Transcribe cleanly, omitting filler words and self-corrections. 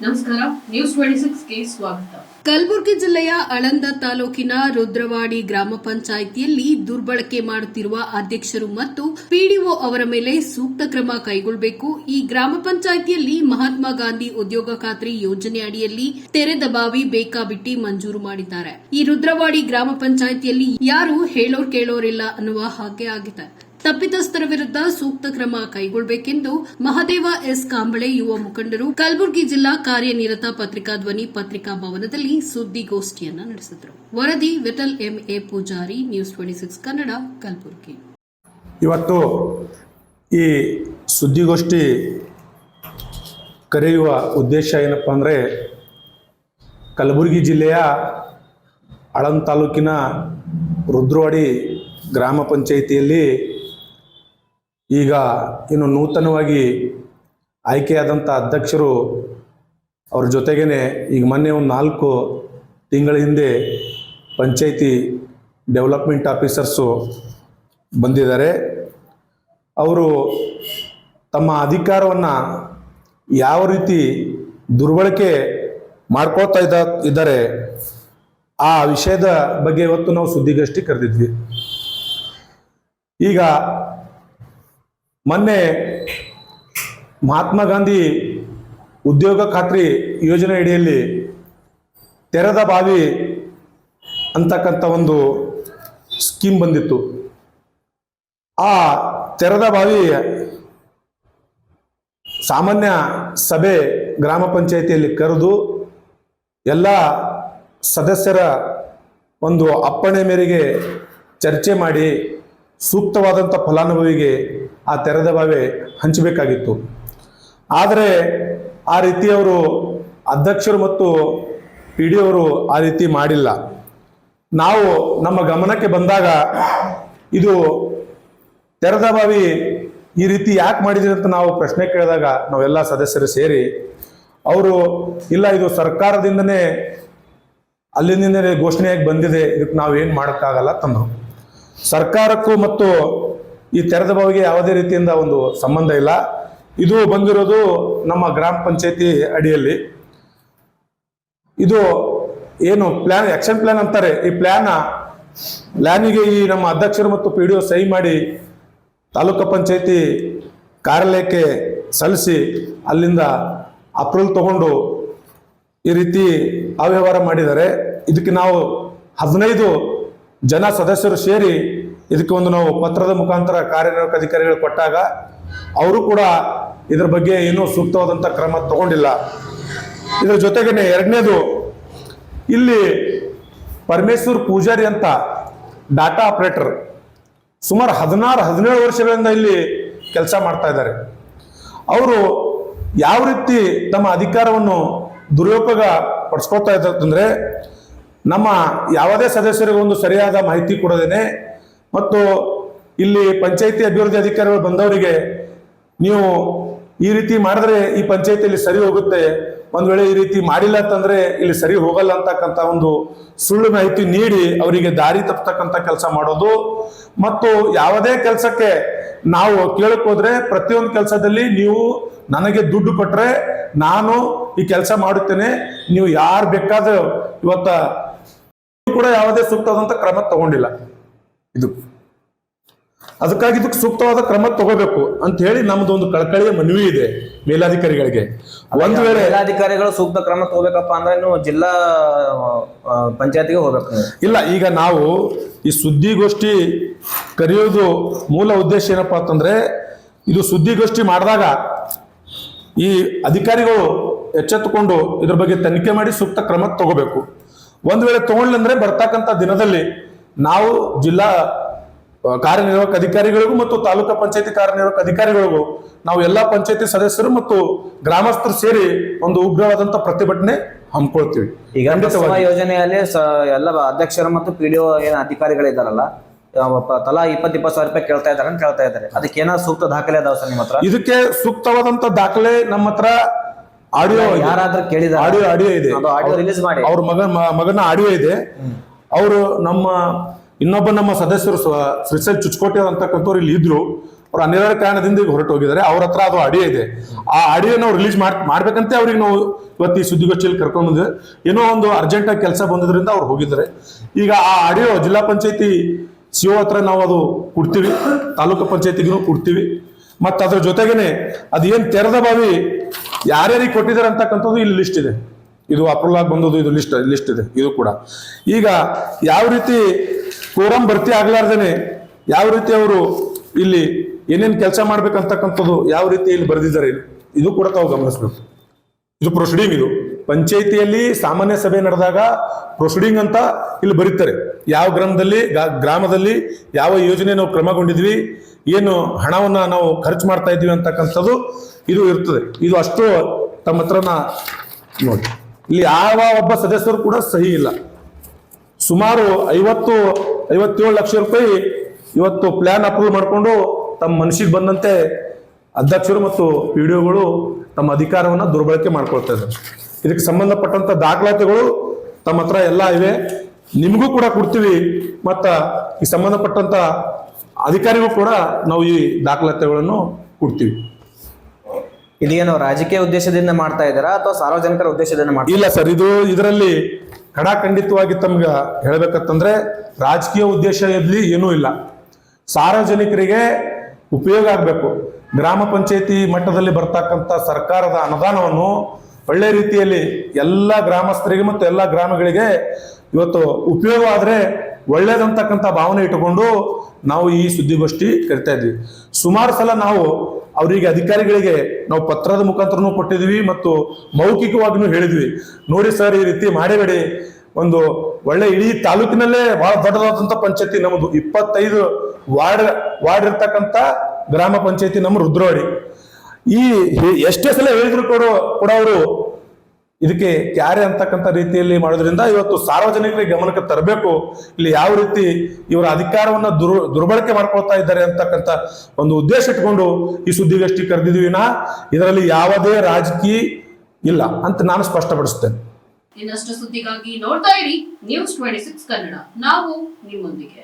ನಮಸ್ಕಾರ, ನ್ಯೂಸ್ 26ಗೆ ಸ್ವಾಗತ. ಕಲಬುರಗಿ ಜಿಲ್ಲೆಯ ಆಳಂದ ತಾಲೂಕಿನ ರುದ್ರವಾಡಿ ಗ್ರಾಮ ಪಂಚಾಯಿತಿಯಲ್ಲಿ ದುರ್ಬಳಕೆ ಮಾಡುತ್ತಿರುವ ಅಧ್ಯಕ್ಷರು ಮತ್ತು ಪಿಡಿಒ ಅವರ ಮೇಲೆ ಸೂಕ್ತ ಕ್ರಮ ಕೈಗೊಳ್ಳಬೇಕು. ಈ ಗ್ರಾಮ ಪಂಚಾಯಿತಿಯಲ್ಲಿ ಮಹಾತ್ಮ ಗಾಂಧಿ ಉದ್ಯೋಗ ಖಾತ್ರಿ ಯೋಜನೆ ಅಡಿಯಲ್ಲಿ ತೆರೆದ ಬಾವಿ ಬೇಕಾಬಿಟ್ಟಿ ಮಂಜೂರು ಮಾಡಿದ್ದಾರೆ. ಈ ರುದ್ರವಾಡಿ ಗ್ರಾಮ ಪಂಚಾಯಿತಿಯಲ್ಲಿ ಯಾರು ಹೇಳೋರ್ ಕೇಳೋರಿಲ್ಲ ಅನ್ನುವ ಹಾಗೆ ಆಗಿದೆ. ತಪ್ಪಿತಸ್ಥರ ವಿರುದ್ಧ ಸೂಕ್ತ ಕ್ರಮ ಕೈಗೊಳ್ಳಬೇಕೆಂದು ಮಹದೇವ ಎಸ್ ಕಾಂಬಳೆ ಯುವ ಮುಖಂಡರು ಕಲಬುರಗಿ ಜಿಲ್ಲಾ ಕಾರ್ಯನಿರತ ಪತ್ರಿಕಾ ಧ್ವನಿ ಪತ್ರಿಕಾ ಭವನದಲ್ಲಿ ಸುದ್ದಿಗೋಷ್ಠಿಯನ್ನು ನಡೆಸಿದರು. ವರದಿ ವಿಠಲ್ ಎಂಎ ಪೂಜಾರಿ, ನ್ಯೂಸ್ 26 ಕನ್ನಡ, ಕಲಬುರಗಿ. ಇವತ್ತು ಈ ಸುದ್ದಿಗೋಷ್ಠಿ ಕರೆಯುವ ಉದ್ದೇಶ ಏನಪ್ಪ ಅಂದರೆ, ಕಲಬುರಗಿ ಜಿಲ್ಲೆಯ ಆಳಂದ ತಾಲೂಕಿನ ರುದ್ರವಾಡಿ ಗ್ರಾಮ ಪಂಚಾಯಿತಿಯಲ್ಲಿ ಈಗ ಇನ್ನು ನೂತನವಾಗಿ ಆಯ್ಕೆಯಾದಂಥ ಅಧ್ಯಕ್ಷರು ಅವ್ರ ಜೊತೆಗೇ ಈಗ ಮೊನ್ನೆ ಒಂದು 4 ತಿಂಗಳ ಹಿಂದೆ ಪಂಚಾಯಿತಿ ಡೆವಲಪ್ಮೆಂಟ್ ಆಫೀಸರ್ಸು ಬಂದಿದ್ದಾರೆ. ಅವರು ತಮ್ಮ ಅಧಿಕಾರವನ್ನು ಯಾವ ರೀತಿ ದುರ್ಬಳಕೆ ಮಾಡ್ಕೊಳ್ತಾ ಇದ್ದಾರೆ ಆ ವಿಷಯದ ಬಗ್ಗೆ ಇವತ್ತು ನಾವು ಸುದ್ದಿಗೋಷ್ಠಿ ಕರೆದಿದ್ವಿ. ಈಗ ಮೊನ್ನೆ ಮಹಾತ್ಮ ಗಾಂಧಿ ಉದ್ಯೋಗ ಖಾತ್ರಿ ಯೋಜನೆ ಅಡಿಯಲ್ಲಿ ತೆರೆದ ಬಾವಿ ಅಂತಕ್ಕಂಥ ಒಂದು ಸ್ಕೀಮ್ ಬಂದಿತ್ತು. ಆ ತೆರೆದ ಬಾವಿ ಸಾಮಾನ್ಯ ಸಭೆ ಗ್ರಾಮ ಪಂಚಾಯಿತಿಯಲ್ಲಿ ಕರೆದು ಎಲ್ಲ ಸದಸ್ಯರ ಒಂದು ಅಪ್ಪಣೆ ಮೇರೆಗೆ ಚರ್ಚೆ ಮಾಡಿ ಸೂಕ್ತವಾದಂಥ ಫಲಾನುಭವಿಗೆ ಆ ತೆರೆದ ಬಾವಿ ಹಂಚಬೇಕಾಗಿತ್ತು. ಆದರೆ ಆ ರೀತಿಯವರು ಅಧ್ಯಕ್ಷರು ಮತ್ತು ಪಿ ಡಿ ಅವರು ಆ ರೀತಿ ಮಾಡಿಲ್ಲ. ನಾವು ನಮ್ಮ ಗಮನಕ್ಕೆ ಬಂದಾಗ ಇದು ತೆರೆದ ಬಾವಿ ಈ ರೀತಿ ಯಾಕೆ ಮಾಡಿದ್ರಿ ಅಂತ ನಾವು ಪ್ರಶ್ನೆ ಕೇಳಿದಾಗ ನಾವೆಲ್ಲ ಸದಸ್ಯರು ಸೇರಿ ಅವರು ಇಲ್ಲ, ಇದು ಸರ್ಕಾರದಿಂದನೇ ಅಲ್ಲಿಂದನೇ ಘೋಷಣೆಯಾಗಿ ಬಂದಿದೆ, ಇದಕ್ಕೆ ನಾವೇನು ಮಾಡೋಕ್ಕಾಗಲ್ಲ ತಂದು. ಸರ್ಕಾರಕ್ಕೂ ಮತ್ತು ಈ ತೆರೆದ ಬಾವಿಗೆ ಯಾವುದೇ ರೀತಿಯಿಂದ ಒಂದು ಸಂಬಂಧ ಇಲ್ಲ. ಇದು ಬಂದಿರೋದು ನಮ್ಮ ಗ್ರಾಮ ಪಂಚಾಯತಿ ಅಡಿಯಲ್ಲಿ. ಇದು ಏನು ಪ್ಲಾನ್, ಆಕ್ಷನ್ ಪ್ಲಾನ್ ಅಂತಾರೆ. ಈ ಪ್ಲಾನಿಗೆ ಈ ನಮ್ಮ ಅಧ್ಯಕ್ಷರು ಮತ್ತು ಪಿ ಡಿ ಒ ಸಹಿ ಮಾಡಿ ತಾಲೂಕು ಪಂಚಾಯತಿ ಕಾರ್ಯಾಲಯಕ್ಕೆ ಸಲ್ಲಿಸಿ ಅಲ್ಲಿಂದ ಅಪ್ರೂವಲ್ ತಗೊಂಡು ಈ ರೀತಿ ಅವ್ಯವಹಾರ ಮಾಡಿದ್ದಾರೆ. ಇದಕ್ಕೆ ನಾವು 15 ಜನ ಸದಸ್ಯರು ಸೇರಿ ಇದಕ್ಕೆ ಒಂದು ನಾವು ಪತ್ರದ ಮುಖಾಂತರ ಕಾರ್ಯನಿರ್ವಾಹಕ ಅಧಿಕಾರಿಗಳು ಕೊಟ್ಟಾಗ ಅವರು ಕೂಡ ಇದರ ಬಗ್ಗೆ ಏನೂ ಸೂಕ್ತವಾದಂಥ ಕ್ರಮ ತಗೊಂಡಿಲ್ಲ. ಇದರ ಜೊತೆಗೇನೆ ಎರಡನೇದು, ಇಲ್ಲಿ ಪರಮೇಶ್ವರ್ ಪೂಜಾರಿ ಅಂತ ಡಾಟಾ ಆಪರೇಟರ್ ಸುಮಾರು 16-17 ವರ್ಷಗಳಿಂದ ಇಲ್ಲಿ ಕೆಲಸ ಮಾಡ್ತಾ ಇದ್ದಾರೆ. ಅವರು ಯಾವ ರೀತಿ ತಮ್ಮ ಅಧಿಕಾರವನ್ನು ದುರುಪಯೋಗ ಪಡಿಸ್ಕೊಳ್ತಾ ಇದ್ದಾರೆ ಅಂದರೆ, ನಮ್ಮ ಯಾವುದೇ ಸದಸ್ಯರಿಗೆ ಒಂದು ಸರಿಯಾದ ಮಾಹಿತಿ ಕೊಡದೇನೆ ಮತ್ತು ಇಲ್ಲಿ ಪಂಚಾಯಿತಿ ಅಭಿವೃದ್ಧಿ ಅಧಿಕಾರಿಗಳು ಬಂದವರಿಗೆ ನೀವು ಈ ರೀತಿ ಮಾಡಿದ್ರೆ ಈ ಪಂಚಾಯಿತಿಯಲ್ಲಿ ಸರಿ ಹೋಗುತ್ತೆ, ಒಂದು ವೇಳೆ ಈ ರೀತಿ ಮಾಡಿಲ್ಲ ಅಂತಂದ್ರೆ ಇಲ್ಲಿ ಸರಿ ಹೋಗಲ್ಲ ಅಂತಕ್ಕಂಥ ಒಂದು ಸುಳ್ಳು ಮಾಹಿತಿ ನೀಡಿ ಅವರಿಗೆ ದಾರಿ ತಪ್ಪತಕ್ಕಂಥ ಕೆಲಸ ಮಾಡೋದು. ಮತ್ತು ಯಾವುದೇ ಕೆಲಸಕ್ಕೆ ನಾವು ಕೇಳಕ್ ಹೋದ್ರೆ ಪ್ರತಿಯೊಂದು ಕೆಲಸದಲ್ಲಿ ನೀವು ನನಗೆ ದುಡ್ಡು ಕೊಟ್ರೆ ನಾನು ಈ ಕೆಲಸ ಮಾಡುತ್ತೇನೆ, ನೀವು ಯಾರು ಬೇಕಾದ್ರೆ ಇವತ್ತ ಕೂಡ ಯಾವುದೇ ಸೂಕ್ತವಾದಂಥ ಕ್ರಮ ತಗೊಂಡಿಲ್ಲ. ಇದು ಅದಕ್ಕಾಗಿ ಇದಕ್ಕೆ ಸೂಕ್ತವಾದ ಕ್ರಮ ತಗೋಬೇಕು ಅಂತ ಹೇಳಿ ನಮ್ದು ಒಂದು ಕಳಕಳಿಯ ಮನವಿ ಇದೆ ಮೇಲಾಧಿಕಾರಿಗಳಿಗೆ. ಒಂದು ವೇಳೆ ಮೇಲಾಧಿಕಾರಿಗಳು ಸೂಕ್ತ ಕ್ರಮ ತಗೋಬೇಕಪ್ಪ ಅಂದ್ರೆ ನೀವು ಜಿಲ್ಲಾ ಪಂಚಾಯತಿಗೆ ಹೋಗ್ಬೇಕು. ಇಲ್ಲ, ಈಗ ನಾವು ಈ ಸುದ್ದಿಗೋಷ್ಠಿ ಕರೆಯೋದು ಮೂಲ ಉದ್ದೇಶ ಏನಪ್ಪಾ ಅಂತಂದ್ರೆ, ಇದು ಸುದ್ದಿಗೋಷ್ಠಿ ಮಾಡಿದಾಗ ಈ ಅಧಿಕಾರಿಗಳು ಎಚ್ಚೆತ್ತುಕೊಂಡು ಇದ್ರ ಬಗ್ಗೆ ತನಿಖೆ ಮಾಡಿ ಸೂಕ್ತ ಕ್ರಮ ತಗೋಬೇಕು. ಒಂದು ವೇಳೆ ತಗೊಂಡ್ಲಂದ್ರೆ ಬರ್ತಕ್ಕಂಥ ದಿನದಲ್ಲಿ ನಾವು ಜಿಲ್ಲಾ ಕಾರ್ಯನಿರ್ವಾಹಕ ಅಧಿಕಾರಿಗಳಿಗೂ ಮತ್ತು ತಾಲೂಕಾ ಪಂಚಾಯತಿ ಕಾರ್ಯನಿರ್ವಾಹಕ ಅಧಿಕಾರಿಗಳಿಗೂ ನಾವು ಎಲ್ಲಾ ಪಂಚಾಯತಿ ಸದಸ್ಯರು ಮತ್ತು ಗ್ರಾಮಸ್ಥರು ಸೇರಿ ಒಂದು ಉಗ್ರವಾದಂತ ಪ್ರತಿಭಟನೆ ಹಮ್ಮಿಕೊಳ್ತೀವಿ. ಈಗ ಯೋಜನೆಯಲ್ಲಿ ಎಲ್ಲ ಅಧ್ಯಕ್ಷರು ಮತ್ತು ಪಿಡಿಒ ಏನು ಅಧಿಕಾರಿಗಳಿದ್ದಾರಲ್ಲ, ತಲಾ 20,000 ರೂಪಾಯಿ ಕೇಳ್ತಾ ಇದ್ದಾರೆ. ಅದಕ್ಕೆ ಏನಾದ್ರು ಸೂಕ್ತ ದಾಖಲೆ ಅದಾವ ಸರ್ ನಿಮ್ಮ ಹತ್ರ? ಇದಕ್ಕೆ ಸೂಕ್ತವಾದಂತ ದಾಖಲೆ ನಮ್ಮ ಹತ್ರ ಆಡಿಯೋ ಯಾರಾದ್ರೂ ಕೇಳಿದ ಆಡಿಯೋ ಇದೆ, ರಿಲೀಸ್ ಮಾಡಿ. ಅವ್ರ ಮಗನ ಆಡಿಯೋ ಇದೆ. ಅವರು ನಮ್ಮ ಇನ್ನೊಬ್ಬ ನಮ್ಮ ಸದಸ್ಯರು ಶ್ರೀಶೈಲ್ ಚುಚ್ಕೋಟೆ ಅಂತಕ್ಕಂಥವ್ರು ಇಲ್ಲಿ ಇದ್ರು. ಅವ್ರು ಅನಿವಾರ್ಯ ಕಾರಣದಿಂದ ಈಗ ಹೊರಟು ಹೋಗಿದ್ದಾರೆ. ಅವ್ರ ಹತ್ರ ಅದು ಆಡಿಯೋ ಇದೆ. ಆ ಆಡಿಯೋ ನಾವು ರಿಲೀಸ್ ಮಾಡ್ಬೇಕಂತ ಅವ್ರಿಗೆ ನಾವು ಇವತ್ತು ಈ ಸುದ್ದಿಗೋಷ್ಠಿಯಲ್ಲಿ ಕರ್ಕೊಂಡು ಬಂದಿದ್ದೆ. ಏನೋ ಒಂದು ಅರ್ಜೆಂಟ್ ಆಗಿ ಕೆಲಸ ಬಂದಿದ್ರಿಂದ ಅವ್ರು ಹೋಗಿದ್ದಾರೆ. ಈಗ ಆ ಆಡಿಯೋ ಜಿಲ್ಲಾ ಪಂಚಾಯತಿ ಸಿಒ ಹತ್ರ ನಾವು ಅದು ಕೊಡ್ತೀವಿ, ತಾಲೂಕು ಪಂಚಾಯತಿಗೂ ಕೊಡ್ತೀವಿ. ಮತ್ತು ಅದ್ರ ಜೊತೆಗೇನೆ ಅದೇನು ತೆರೆದ ಬಾವಿ ಯಾರ್ಯಾರಿಗೆ ಕೊಟ್ಟಿದ್ದಾರೆ ಅಂತಕ್ಕಂಥದ್ದು ಇಲ್ಲಿ ಲಿಸ್ಟ್ ಇದೆ. ಇದು ಅಪ್ರೂವಲ್ ಆಗಿ ಬಂದದ್ದು, ಇದು ಲಿಸ್ಟ್ ಇದೆ ಇದು ಕೂಡ. ಈಗ ಯಾವ ರೀತಿ ಕೋರಂ ಭರ್ತಿ ಆಗ್ಲಾರ್ದೇನೆ ಯಾವ ರೀತಿ ಅವರು ಇಲ್ಲಿ ಏನೇನು ಕೆಲಸ ಮಾಡ್ಬೇಕಂತಕ್ಕಂಥದ್ದು ಯಾವ ರೀತಿ ಇಲ್ಲಿ ಬರೆದಿದ್ದಾರೆ ಇದು ಕೂಡ ತಾವು ಗಮನಿಸ್ಬೇಕು. ಇದು ಪ್ರೊಸೀಡಿಂಗ್. ಇದು ಪಂಚಾಯಿತಿಯಲ್ಲಿ ಸಾಮಾನ್ಯ ಸಭೆ ನಡೆದಾಗ ಪ್ರೊಸೀಡಿಂಗ್ ಅಂತ ಇಲ್ಲಿ ಬರೀತಾರೆ. ಯಾವ ಗ್ರಾಮದಲ್ಲಿ ಯಾವ ಯೋಜನೆ ನಾವು ಕ್ರಮಗೊಂಡಿದ್ವಿ, ಏನು ಹಣವನ್ನ ನಾವು ಖರ್ಚು ಮಾಡ್ತಾ ಇದ್ವಿ ಅಂತಕ್ಕಂಥದ್ದು ಇದು ಇರ್ತದೆ. ಇದು ಅಷ್ಟು ತಮ್ಮ ಹತ್ರನ ನೋಡಿ. ಇಲ್ಲಿ ಯಾವ ಒಬ್ಬ ಸದಸ್ಯರು ಕೂಡ ಸಹಿ ಇಲ್ಲ. ಸುಮಾರು 57 ಲಕ್ಷ ರೂಪಾಯಿ ಇವತ್ತು ಪ್ಲಾನ್ ಅಪ್ರೂವ್ ಮಾಡಿಕೊಂಡು ತಮ್ಮ ಮನಸ್ಸಿಗೆ ಬಂದಂತೆ ಅಧ್ಯಕ್ಷರು ಮತ್ತು ಪಿಡಿಒಗಳು ತಮ್ಮ ಅಧಿಕಾರವನ್ನು ದುರ್ಬಳಕೆ ಮಾಡ್ಕೊಳ್ತಾ ಇದ್ದಾರೆ. ಇದಕ್ಕೆ ಸಂಬಂಧಪಟ್ಟಂತ ದಾಖಲಾತಿಗಳು ತಮ್ಮ ಹತ್ರ ಎಲ್ಲ ಇವೆ, ನಿಮಗೂ ಕೂಡ ಕೊಡ್ತೀವಿ. ಮತ್ತ ಈ ಸಂಬಂಧಪಟ್ಟಂತ ಅಧಿಕಾರಿಗಳು ಕೂಡ ನಾವು ಈ ದಾಖಲಾತಿಗಳನ್ನು ಕೊಡ್ತೀವಿ. ಇದೇನು ರಾಜಕೀಯ ಉದ್ದೇಶದಿಂದ ಮಾಡ್ತಾ ಇದ್ದಾರಾ ಅಥವಾ ಸಾರ್ವಜನಿಕರ ಉದ್ದೇಶದಿಂದ ಮಾಡ್ತಾ? ಇಲ್ಲ ಸರ್, ಇದರಲ್ಲಿ ಖಡಾಖಂಡಿತವಾಗಿ ತಮ್ಗೆ ಹೇಳ್ಬೇಕಂತಂದ್ರೆ ರಾಜಕೀಯ ಉದ್ದೇಶ ಇರ್ಲಿ ಏನೂ ಇಲ್ಲ. ಸಾರ್ವಜನಿಕರಿಗೆ ಉಪಯೋಗ ಆಗಬೇಕು. ಗ್ರಾಮ ಪಂಚಾಯತಿ ಮಟ್ಟದಲ್ಲಿ ಬರ್ತಕ್ಕಂಥ ಸರ್ಕಾರದ ಅನುದಾನವನ್ನು ಒಳ್ಳೆ ರೀತಿಯಲ್ಲಿ ಎಲ್ಲ ಗ್ರಾಮಸ್ಥರಿಗೆ ಮತ್ತು ಎಲ್ಲ ಗ್ರಾಮಗಳಿಗೆ ಇವತ್ತು ಉಪಯೋಗ ಆದರೆ ಒಳ್ಳೇದಂತಕ್ಕಂಥ ಭಾವನೆ ಇಟ್ಟುಕೊಂಡು ನಾವು ಈ ಸುದ್ದಿಗೋಷ್ಠಿ ಕರಿತಾ ಇದ್ವಿ. ಸುಮಾರು ಸಲ ನಾವು ಅವರಿಗೆ ಅಧಿಕಾರಿಗಳಿಗೆ ನಾವು ಪತ್ರದ ಮುಖಾಂತರನೂ ಕೊಟ್ಟಿದ್ವಿ ಮತ್ತು ಮೌಖಿಕವಾಗಿನೂ ಹೇಳಿದ್ವಿ. ನೋಡಿ ಸರ್, ಈ ರೀತಿ ಮಾಡಬೇಡಿ. ಒಂದು ಒಳ್ಳೆ ಇಡೀ ತಾಲೂಕಿನಲ್ಲೇ ಬಹಳ ದೊಡ್ಡದಾದಂಥ ಪಂಚಾಯತಿ ನಮ್ಮದು, 25 ವಾರ್ಡ್ ಇರ್ತಕ್ಕಂಥ ಗ್ರಾಮ ಪಂಚಾಯತಿ ನಮ್ಮ ರುದ್ರವಾಡಿ. ಈ ಎಷ್ಟೇ ಸಲ ಹೇಳಿದ್ರು ಕೂಡ ಅವರು ಇದಕ್ಕೆ ಕ್ಯಾರೆ ಅಂತಕ್ಕಂಥ ರೀತಿಯಲ್ಲಿ ಮಾಡೋದ್ರಿಂದ ಇವತ್ತು ಸಾರ್ವಜನಿಕರಿಗೆ ಗಮನಕ್ಕೆ ತರಬೇಕು. ಇಲ್ಲಿ ಯಾವ ರೀತಿ ಇವರ ಅಧಿಕಾರವನ್ನ ದುರ್ಬಳಕೆ ಮಾಡ್ಕೊಳ್ತಾ ಇದ್ದಾರೆ ಅಂತಕ್ಕಂಥ ಒಂದು ಉದ್ದೇಶ ಇಟ್ಕೊಂಡು ಈ ಸುದ್ದಿಗೋಷ್ಠಿ ಕರೆದಿದ್ವಿ. ಇದರಲ್ಲಿ ಯಾವುದೇ ರಾಜಕೀಯ ಇಲ್ಲ ಅಂತ ನಾನು ಸ್ಪಷ್ಟಪಡಿಸ್ತೇನೆ. ಇನ್ನಷ್ಟು ಸುದ್ದಿಗಾಗಿ ನೋಡ್ತಾ ಇರಿ News 26 ಕನ್ನಡ. ನಾವು ನಿಮ್ಮೊಂದಿಗೆ.